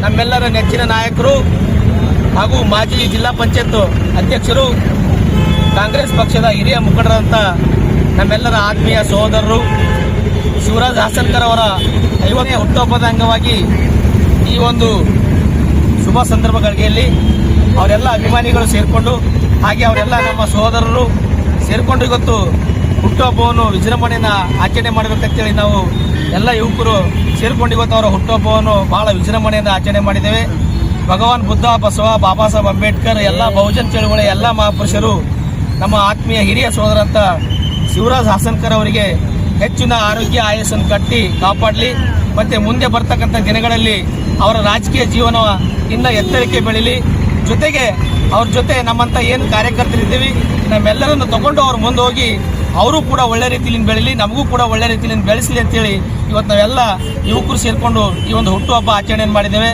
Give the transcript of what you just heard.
ನಮ್ಮೆಲ್ಲರ ನೆಚ್ಚಿನ ನಾಯಕರು ಹಾಗೂ ಮಾಜಿ ಜಿಲ್ಲಾ ಪಂಚಾಯತ್ ಅಧ್ಯಕ್ಷರು, ಕಾಂಗ್ರೆಸ್ ಪಕ್ಷದ ಹಿರಿಯ ಮುಖಂಡರಂತ ನಮ್ಮೆಲ್ಲರ ಆತ್ಮೀಯ ಸಹೋದರರು ಶಿವರಾಜ್ ಹಾಸನ್ಕರ್ ಅವರ 50ನೇ ಹುಟ್ಟುಹಬ್ಬದ ಅಂಗವಾಗಿ ಈ ಒಂದು ಶುಭ ಸಂದರ್ಭಗಳಿಗೆ ಅವರೆಲ್ಲ ಅಭಿಮಾನಿಗಳು ಸೇರಿಕೊಂಡು, ಹಾಗೆ ಅವರೆಲ್ಲ ನಮ್ಮ ಸಹೋದರರು ಸೇರಿಕೊಂಡು ಇವತ್ತು ಹುಟ್ಟುಹಬ್ಬವನ್ನು ವಿಜೃಂಭಣೆಯಿಂದ ಆಚರಣೆ ಮಾಡಬೇಕಂತೇಳಿ ನಾವು ಎಲ್ಲ ಯುವಕರು ಸೇರಿಕೊಂಡು ಇವತ್ತು ಅವರ ಹುಟ್ಟುಹಬ್ಬವನ್ನು ಬಹಳ ವಿಜೃಂಭಣೆಯಿಂದ ಆಚರಣೆ ಮಾಡಿದ್ದೇವೆ. ಭಗವಾನ್ ಬುದ್ಧ, ಬಸವ, ಬಾಬಾ ಸಾಹೇಬ್ ಅಂಬೇಡ್ಕರ್, ಎಲ್ಲ ಬಹುಜನ ಚಳುವಳಿ ಎಲ್ಲ ಮಹಾಪುರುಷರು ನಮ್ಮ ಆತ್ಮೀಯ ಹಿರಿಯ ಸಹೋದರಂತ ಶಿವರಾಜ್ ಹಾಸನ್ಕರ್ ಅವರಿಗೆ ಹೆಚ್ಚಿನ ಆರೋಗ್ಯ ಆಯಸ್ಸನ್ನು ಕಟ್ಟಿ ಕಾಪಾಡಲಿ. ಮತ್ತು ಮುಂದೆ ಬರ್ತಕ್ಕಂಥ ದಿನಗಳಲ್ಲಿ ಅವರ ರಾಜಕೀಯ ಜೀವನ ಇನ್ನು ಎತ್ತರಕ್ಕೆ ಬೆಳೀಲಿ. ಜೊತೆಗೆ ಅವ್ರ ಜೊತೆ ನಮ್ಮಂಥ ಏನು ಕಾರ್ಯಕರ್ತರಿದ್ದೀವಿ ನಮ್ಮೆಲ್ಲರನ್ನು ತಗೊಂಡು ಅವ್ರು ಮುಂದೆ ಹೋಗಿ ಅವರು ಕೂಡ ಒಳ್ಳೆ ರೀತಿಯಲ್ಲಿ ಬೆಳೀಲಿ, ನಮಗೂ ಕೂಡ ಒಳ್ಳೆ ರೀತಿಯಲ್ಲಿ ಬೆಳೆಸಲಿ ಅಂತೇಳಿ ಇವತ್ತು ನಾವೆಲ್ಲ ಯುವಕರು ಸೇರಿಕೊಂಡು ಈ ಒಂದು ಹುಟ್ಟುಹಬ್ಬ ಆಚರಣೆಯನ್ನು ಮಾಡಿದ್ದೇವೆ.